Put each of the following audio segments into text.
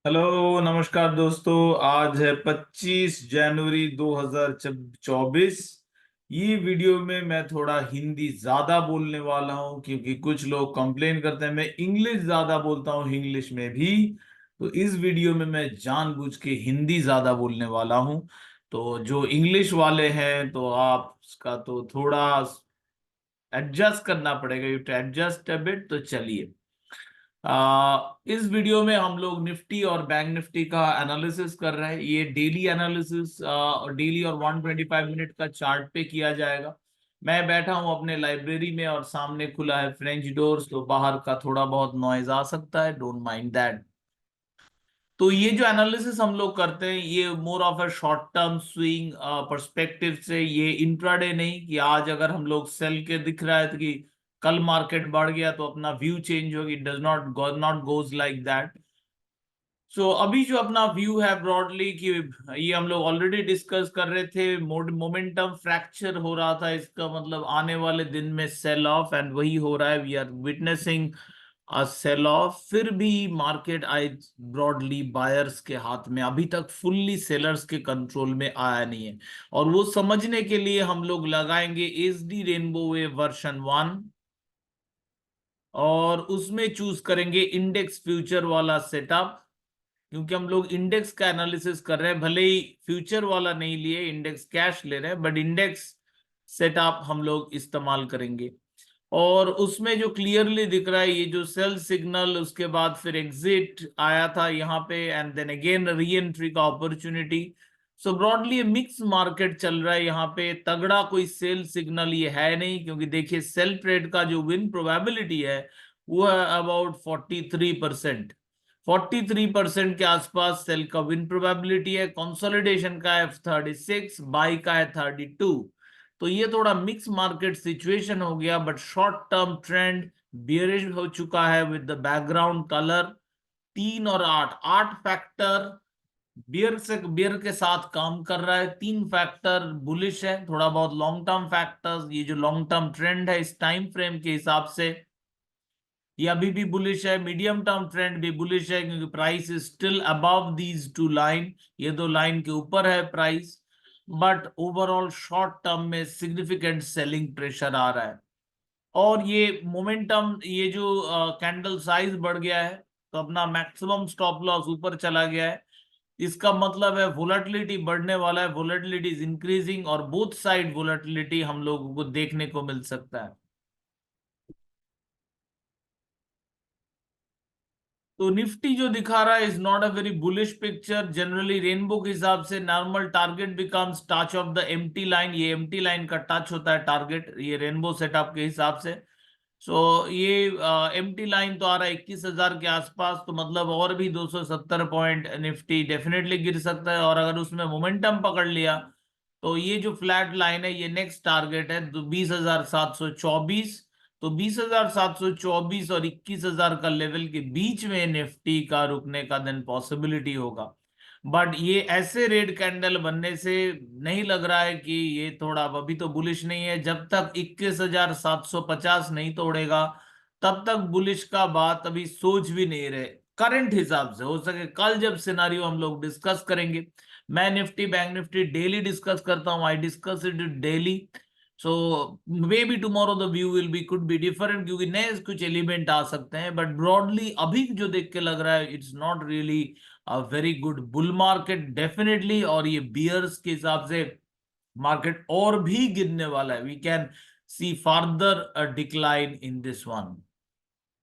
Hello नमस्कार दोस्तों। आज है 25 जनवरी 2024। ये वीडियो में मैं थोड़ा हिंदी ज्यादा बोलने वाला हूं क्योंकि कुछ लोग कंप्लेन करते हैं मैं इंग्लिश ज्यादा बोलता हूं, इंग्लिश में भी। तो इस वीडियो में मैं जानबूझ के हिंदी ज्यादा बोलने वाला हूं। तो जो इंग्लिश वाले हैं तो आपका तो थोड़ा एडजस्ट करना पड़ेगा, you to adjust a bit. तो चलिए, इस वीडियो में हम लोग निफ्टी और बैंक निफ्टी का एनालिसिस कर रहे हैं। ये डेली एनालिसिस और डेली और 125 मिनट का चार्ट पे किया जाएगा। मैं बैठा हूं अपने लाइब्रेरी में और सामने खुला है फ्रेंच डोर्स, तो बाहर का थोड़ा बहुत नॉइज आ सकता है, डोंट माइंड दैट। तो ये जो एनालिसिस हम लोग करते हैं ये more of a short term swing perspective से, ये इंट्राडे नहीं कि आज अगर हम लोग सेल के दिख रहा है तो कि कल मार्केट बढ़ गया तो अपना व्यू चेंज होगी। Does not goes like that. So अभी जो अपना व्यू है ब्रॉडली कि ये हम लोग ऑलरेडी डिस्कस कर रहे थे, मोमेंटम फ्रैक्चर हो रहा था, इसका मतलब आने वाले दिन में सेल ऑफ, एंड वही हो रहा है। We are witnessing sell off. फिर भी मार्केट आई ब्रॉडली बायर्स के हाथ में, अभी तक फुल्ली सेलर्स के कंट्रोल में आया नहीं है। और वो समझने के लिए हम लोग लगाएंगे एसडी रेनबो वेव वर्जन 1, और उसमें चूज करेंगे इंडेक्स फ्यूचर वाला सेटअप, क्योंकि हम लोग इंडेक्स का एनालिसिस कर रहे हैं। भले ही फ्यूचर वाला नहीं लिए, इंडेक्स कैश ले रहे हैं, बट इंडेक्स सेटअप हम लोग इस्तेमाल करेंगे। और उसमें जो क्लियरली दिख रहा है ये जो सेल सिग्नल, उसके बाद फिर एग्जिट आया था यहाँ पे, and then again reentry का opportunity. So broadly mix market चल रहा है यहाँ पे। तगड़ा कोई सेल सिग्नल ये है नहीं, क्योंकि देखिए सेल ट्रेड का जो विन प्रोबेबिलिटी है वो है अबाउट 43%। 43% के आसपास सेल का विन प्रोबेबिलिटी है। कंसोलिडेशन का है 36, बाई का है 32। तो ये थोड़ा मिक्स मार्केट सिचुएशन हो गया, but short term trend bearish हो चुका है विद द बैकग्राउंड कलर 3 और 8। 8 फैक्टर बियर के साथ काम कर रहा है, 3 फैक्टर बुलिश है। थोड़ा बहुत लॉन्ग टर्म फैक्टर्स, ये जो लॉन्ग टर्म ट्रेंड है इस टाइम फ्रेम के हिसाब से ये अभी भी बुलिश है। मीडियम टर्म ट्रेंड भी बुलिश है, क्योंकि price is still above these two line, ये दो लाइन के ऊपर है price. But overall short term में सिग्निफिकेंट सेलिंग प्रेशर आ रहा है। और ये मोमेंटम, ये जो कैंडल साइज बढ़ गया है, तो अपना मैक्सिमम स्टॉप लॉस ऊपर चला गया है। इसका मतलब है वोलेटिलिटी बढ़ने वाला है, वोलेटिलिटी इज इंक्रीजिंग, और बोथ साइड वोलेटिलिटी हम लोगों को देखने को मिल सकता है। तो निफ्टी जो दिखा रहा है is not a very bullish picture. Generally rainbow के हिसाब से normal target becomes touch of the empty line, ये एम्प्टी लाइन का टच होता है टारगेट, ये रेनबो सेटअप के हिसाब से। सो ये एम्प्टी लाइन तो आ रहा है 21,000 के आसपास, तो मतलब और भी 270 पॉइंट निफ्टी डेफिनेटली गिर सकता है। और अगर उसमें मोमेंटम पकड़ लिया तो ये जो फ्लैट लाइन है ये नेक्स्ट टारगेट है, तो 20,724। तो 20,724 और 21,000 का लेवल के बीच में निफ्टी का रुकने का देन पॉसिबिलिटी होगा। बट ये ऐसे रेड कैंडल बनने से नहीं लग रहा है कि ये थोड़ा अभी तो बुलिश नहीं है। जब तक 21,750 नहीं तोड़ेगा तब तक बुलिश का बात अभी सोच भी नहीं रहे करंट हिसाब से। हो सके कल जब सिनारियो हम लोग डिस्कस करेंगे। मैं Nifty bank Nifty daily discuss करता हूँ, I discuss it daily. So may be tomorrow the view will be could be different, क्योंकि नए कुछ एलिमेंट आ सकते हैं। बट ब्रॉडली अभी जो देख के लग रहा है it's not really a very good bull market definitely. और ये बियर्स के हिसाब से मार्केट और भी गिरने वाला है। We can see further decline in this one.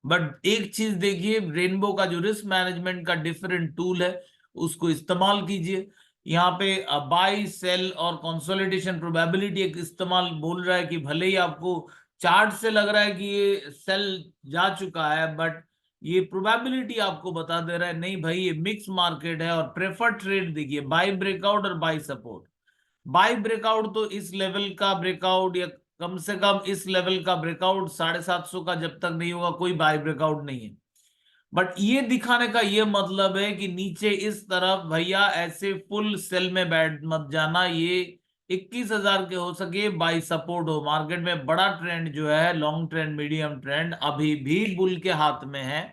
But एक चीज देखिए, रेनबो का जो रिस्क मैनेजमेंट का डिफरेंट टूल है उसको इस्तेमाल कीजिए। यहाँ पे बाई सेल और कंसोलिडेशन प्रोबेबिलिटी एक इस्तेमाल बोल रहा है कि भले ही आपको चार्ट से लग रहा है कि ये सेल जा चुका है, बट ये प्रोबेबिलिटी आपको बता दे रहा है नहीं भाई ये मिक्स मार्केट है। और प्रेफर ट्रेड देखिए, बाई ब्रेकआउट और बाई सपोर्ट। बाई ब्रेकआउट तो इस लेवल का ब्रेकआउट, या कम से कम इस लेवल का ब्रेकआउट 750 का जब तक नहीं होगा कोई बाई ब्रेकआउट नहीं है। बट ये दिखाने का ये मतलब है कि नीचे इस तरफ भैया ऐसे फुल सेल में बैठ मत जाना। ये 21,000 के हो सके बाई सपोर्ट हो। मार्केट में बड़ा ट्रेंड जो है, लॉन्ग ट्रेंड मीडियम ट्रेंड, अभी भी बुल के हाथ में है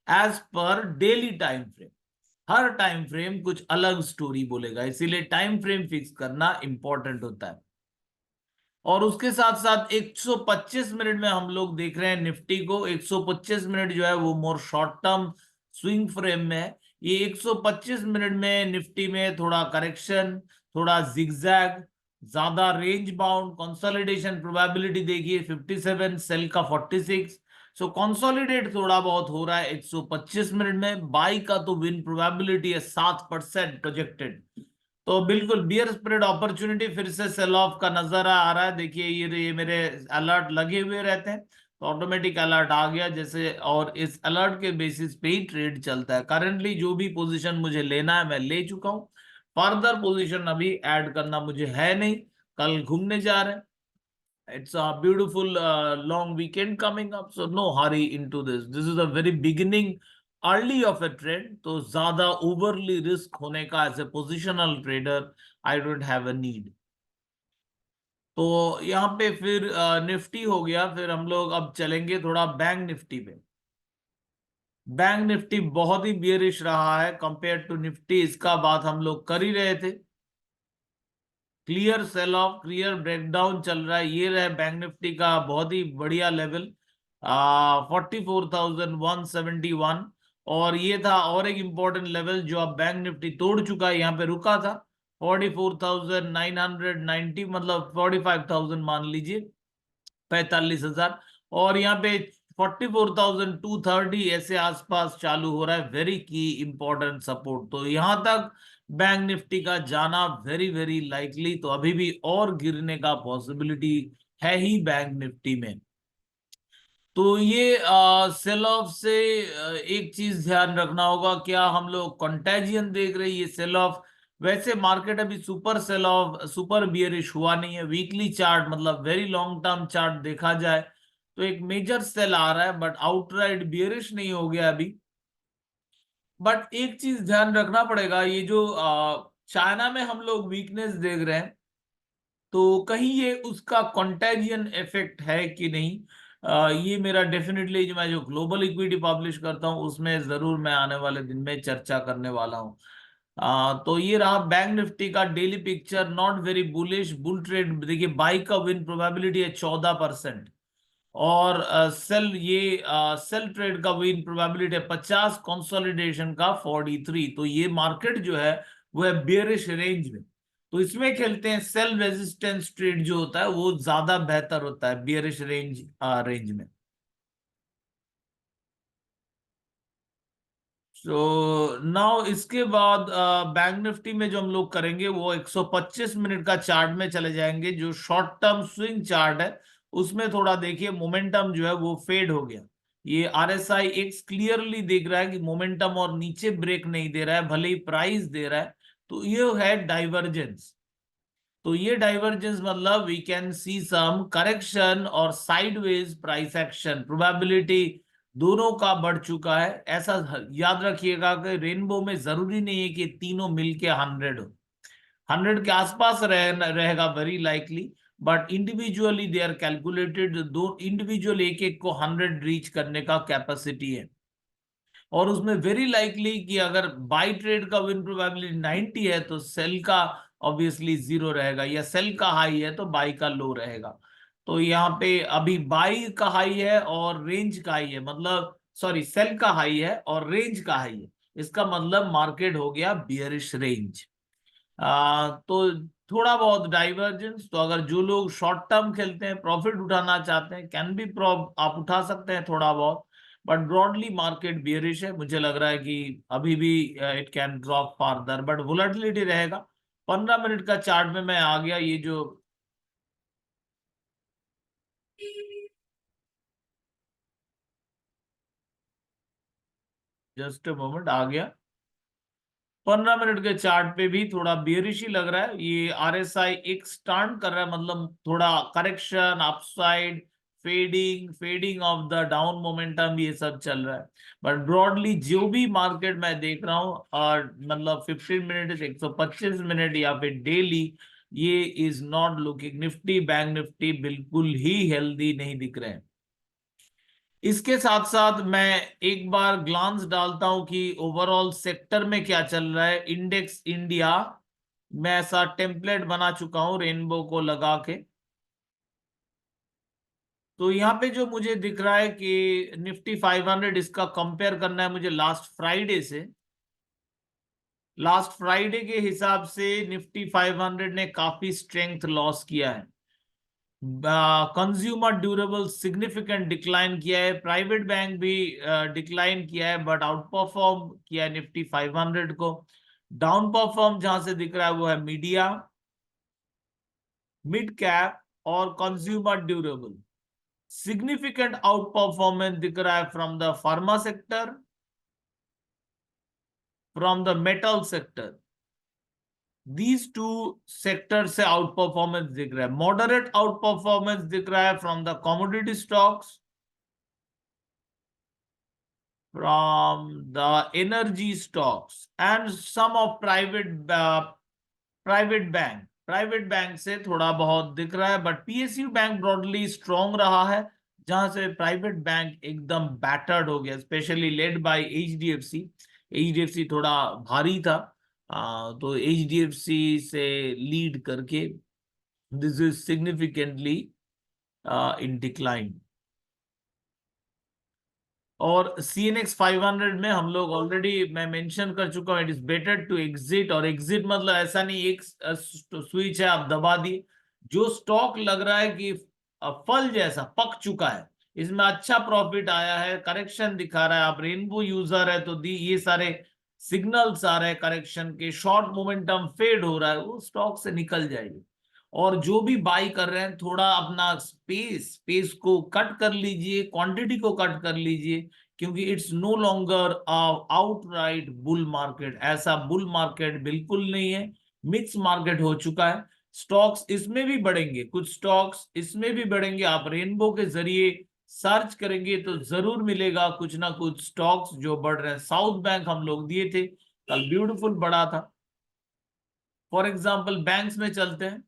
as per daily time frame. हर टाइम फ्रेम कुछ अलग स्टोरी बोलेगा, इसीलिए टाइम फ्रेम फिक्स करना इंपॉर्टेंट होता है। और उसके साथ साथ 125 मिनट में हम लोग देख रहे हैं निफ्टी को। 125 मिनट जो है वो मोर शॉर्ट टर्म स्विंग फ्रेम में है। ये 125 मिनट में निफ्टी में थोड़ा करेक्शन, थोड़ा जिगजैग, ज्यादा रेंज बाउंड, कंसोलिडेशन प्रोबेबिलिटी देखिए 57, सेल का 46। सो कंसोलिडेट थोड़ा बहुत हो रहा है 125 मिनट में। बाई का तो विन प्रोबेबिलिटी है 7% प्रोजेक्टेड। तो बिल्कुल बियर स्प्रेड अपॉर्चुनिटी फिर से सेल ऑफ का नजर आ रहा है। देखिए ये मेरे अलर्ट लगे हुए रहते हैं तो ऑटोमेटिक अलर्ट आ गया जैसे, और इस अलर्ट के बेसिस पे ही ट्रेड चलता है। करंटली जो भी पोजीशन मुझे लेना है मैं ले चुका हूँ, फर्दर पोजीशन अभी ऐड करना मुझे है नहीं। कल घूमने जा रहे हैं। It's a beautiful long weekend coming up, so no hurry into this. This is a very beginning, early of a trend. तो ज्यादा overly risk होने का as a positional trader, I don't have a need. तो यहाँ पे फिर Nifty हो गया, फिर हम लोग अब चलेंगे थोड़ा बैंक निफ्टी पे। बैंक निफ्टी बहुत ही बियरिश रहा है कंपेयर टू निफ्टी, इसका बात हम लोग कर ही रहे थे। Clear sell off, clear breakdown चल रहा है। ये रहे बैंक निफ्टी का बहुत ही बढ़िया लेवल 44,171। और ये था और एक इंपॉर्टेंट लेवल जो अब बैंक निफ्टी तोड़ चुका है, यहाँ पे रुका था 44,990, मतलब 45,000 मान लीजिए, 45,000। और यहाँ पे 44,230 ऐसे आसपास चालू हो रहा है, वेरी की इंपॉर्टेंट सपोर्ट। तो यहां तक बैंक निफ्टी का जाना वेरी वेरी लाइकली, तो अभी भी और गिरने का पॉसिबिलिटी है ही बैंक निफ्टी में। तो ये सेल ऑफ से एक चीज ध्यान रखना होगा, क्या हम लोग कंटेजियन देख रहे हैं ये सेल ऑफ? वैसे मार्केट अभी super sell off, super bearish हुआ नहीं है। वीकली चार्ट मतलब वेरी लॉन्ग टर्म चार्ट देखा जाए तो एक मेजर सेल आ रहा है, बट आउटराइट बियरिश नहीं हो गया अभी। बट एक चीज ध्यान रखना पड़ेगा, ये जो चाइना में हम लोग वीकनेस देख रहे हैं, तो कहीं ये उसका कंटेजियन इफेक्ट है कि नहीं, ये मेरा डेफिनेटली जो मैं जो ग्लोबल इक्विटी पब्लिश करता हूँ उसमें जरूर मैं आने वाले दिन में चर्चा करने वाला हूँ। तो ये रहा बैंक निफ्टी का daily picture, not very bullish. Bull trade देखिए, बाई का विन प्रोबेबिलिटी है 14%, और सेल ये सेल ट्रेड का विन प्रोबेबिलिटी है 50, कंसोलिडेशन का 43। तो ये मार्केट जो है वो है बेयरिश रेंज में। तो इसमें खेलते हैं सेल रेजिस्टेंस ट्रेड जो होता है वो ज्यादा बेहतर होता है बियरिश रेंज में। तो नाउ इसके बाद बैंक निफ्टी में जो हम लोग करेंगे वो 125 मिनट का चार्ट में चले जाएंगे। जो शॉर्ट टर्म स्विंग चार्ट है उसमें थोड़ा देखिए मोमेंटम जो है वो फेड हो गया। ये आरएसआई एक्स क्लियरली देख रहा है कि मोमेंटम और नीचे ब्रेक नहीं दे रहा है, भले ही प्राइस दे रहा है। तो ये है डाइवर्जेंस। तो ये डाइवर्जेंस मतलब we can see some correction और साइडवेज प्राइस एक्शन प्रोबेबिलिटी दोनों का बढ़ चुका है। ऐसा याद रखिएगा कि रेनबो में जरूरी नहीं है कि तीनों मिलके 100 हो। 100 के आसपास रहेगा very likely, but individually they are calculated. दो इंडिविजुअल एक एक को 100 रीच करने का कैपेसिटी है। और उसमें वेरी लाइकली कि अगर बाई ट्रेड का विन प्रोबेबिलिटी 90 है तो सेल का ऑब्वियसली जीरो रहेगा, या सेल का हाई है तो बाई का लो रहेगा। तो यहाँ पे अभी बाई का हाई है और रेंज का हाई है, मतलब सॉरी सेल का हाई है और रेंज का हाई है। इसका मतलब मार्केट हो गया बियरिश रेंज। तो थोड़ा बहुत डाइवर्जेंस। तो अगर जो लोग शॉर्ट टर्म खेलते हैं, प्रॉफिट उठाना चाहते हैं, कैन बी आप उठा सकते हैं थोड़ा बहुत। बट ब्रॉडली मार्केट बियरिश है, मुझे लग रहा है कि अभी भी it can drop farther, but volatility रहेगा। 15 मिनट का चार्ट में मैं आ गया, ये जो जस्ट अ मोमेंट आ गया। 15 मिनट के चार्ट पे भी थोड़ा बेरिश ही लग रहा है। ये आरएसआई एक स्टार्ट कर रहा है, मतलब थोड़ा correction upside, fading fading of the down momentum, ये सब चल रहा है। बट ब्रॉडली जो भी मार्केट मैं देख रहा हूँ, और मतलब 15 मिनट, 125 मिनट या फिर डेली, ये is not looking, Nifty bank Nifty बिल्कुल ही हेल्दी नहीं दिख रहे हैं। इसके साथ साथ मैं एक बार ग्लांस डालता हूं कि ओवरऑल सेक्टर में क्या चल रहा है। इंडेक्स इंडिया, मैं ऐसा टेम्पलेट बना चुका हूं रेनबो को लगा के। तो यहाँ पे जो मुझे दिख रहा है कि निफ्टी 500, इसका कंपेयर करना है मुझे लास्ट फ्राइडे से। लास्ट फ्राइडे के हिसाब से निफ्टी 500 ने काफी स्ट्रेंथ लॉस किया है। कंज्यूमर ड्यूरेबल सिग्निफिकेंट डिक्लाइन किया है, प्राइवेट बैंक भी डिक्लाइन किया है, बट आउट परफॉर्म किया है निफ्टी 500 को। डाउन परफॉर्म जहां से दिख रहा है वो है मीडिया, मिड कैप और consumer durable. Significant out performance दिख रहा है from the pharma sector, from the metal sector. These two sector से आउट परफॉर्मेंस दिख रहा है। मॉडरेट आउट परफॉर्मेंस दिख रहा है from the commodity stocks, from the energy stocks and some of private bank। Private bank से थोड़ा बहुत दिख रहा है, but PSU bank broadly strong रहा है, जहां से प्राइवेट बैंक एकदम बैटर्ड हो गया, specially led by HDFC. HDFC थोड़ा भारी था, तो एचडीएफसी से लीड करके this is significantly in decline. और CNX 500 में हम लोग ऑलरेडी मैं मेंशन कर चुका हूं, it is better to exit. और एग्जिट मतलब ऐसा नहीं एक स्विच है आप दबा दिए। जो स्टॉक लग रहा है कि फल जैसा पक चुका है, इसमें अच्छा प्रॉफिट आया है, करेक्शन दिखा रहा है, आप रेनबो यूजर है तो दी ये सारे सिग्नल्स आ रहे हैं करेक्शन के, शॉर्ट मोमेंटम फेड हो रहा है, वो स्टॉक से निकल जाएगी। और जो भी बाई कर रहे हैं थोड़ा अपना स्पेस को कट कर लीजिए, क्वांटिटी को कट कर लीजिए, क्योंकि it's no longer outright bull market. ऐसा बुल मार्केट बिल्कुल नहीं है, मिक्स मार्केट हो चुका है। स्टॉक्स इसमें भी बढ़ेंगे, कुछ स्टॉक्स इसमें भी बढ़ेंगे। आप रेनबो के जरिए सर्च करेंगे तो जरूर मिलेगा कुछ ना कुछ स्टॉक्स जो बढ़ रहे हैं। साउथ बैंक हम लोग दिए थे कल, ब्यूटीफुल बढ़ा था। फॉर एग्जाम्पल बैंक्स में चलते हैं,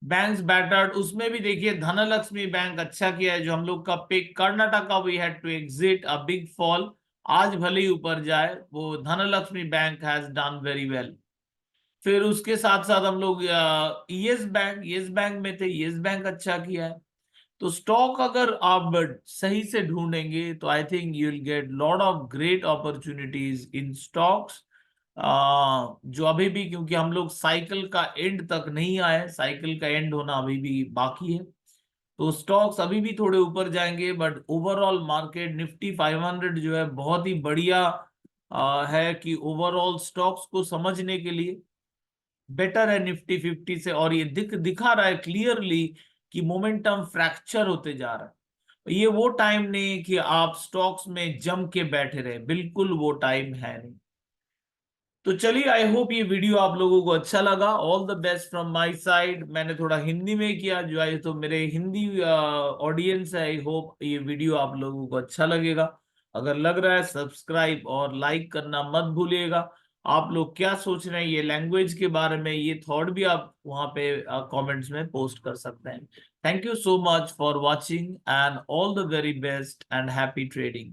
बैंक्स बैटर्ड, उसमें भी देखिए धनलक्ष्मी बैंक अच्छा किया है, जो हम लोग का pick Karnataka, we had to exit a big fall. आज भले ही ऊपर जाए, वो Dhanlaxmi bank has done very well. फिर उसके साथ साथ हम लोग यस बैंक में थे, यस बैंक अच्छा किया है। तो स्टॉक अगर आप सही से ढूंढेंगे तो I think you will get lot of great opportunities in stocks. जो अभी भी, क्योंकि हम लोग साइकिल का एंड तक नहीं आए, साइकिल का एंड होना अभी भी बाकी है, तो स्टॉक्स अभी भी थोड़े ऊपर जाएंगे। बट ओवरऑल मार्केट निफ्टी 500 जो है बहुत ही बढ़िया है कि ओवरऑल स्टॉक्स को समझने के लिए बेटर है निफ्टी 50 से। और ये दिखा रहा है क्लियरली कि मोमेंटम फ्रैक्चर होते जा रहा है। ये वो टाइम नहीं है कि आप स्टॉक्स में जम के बैठे रहे, बिल्कुल वो टाइम है नहीं। तो चलिए, आई होप ये वीडियो आप लोगों को अच्छा लगा। All the best from my side. मैंने थोड़ा हिंदी में किया, जो है तो मेरे हिंदी ऑडियंस है, आई होप ये वीडियो आप लोगों को अच्छा लगेगा। अगर लग रहा है, सब्सक्राइब और लाइक करना मत भूलिएगा। आप लोग क्या सोच रहे हैं ये लैंग्वेज के बारे में, ये थॉट भी आप वहां पे कमेंट्स में पोस्ट कर सकते हैं। Thank you so much for watching and all the very best and happy trading.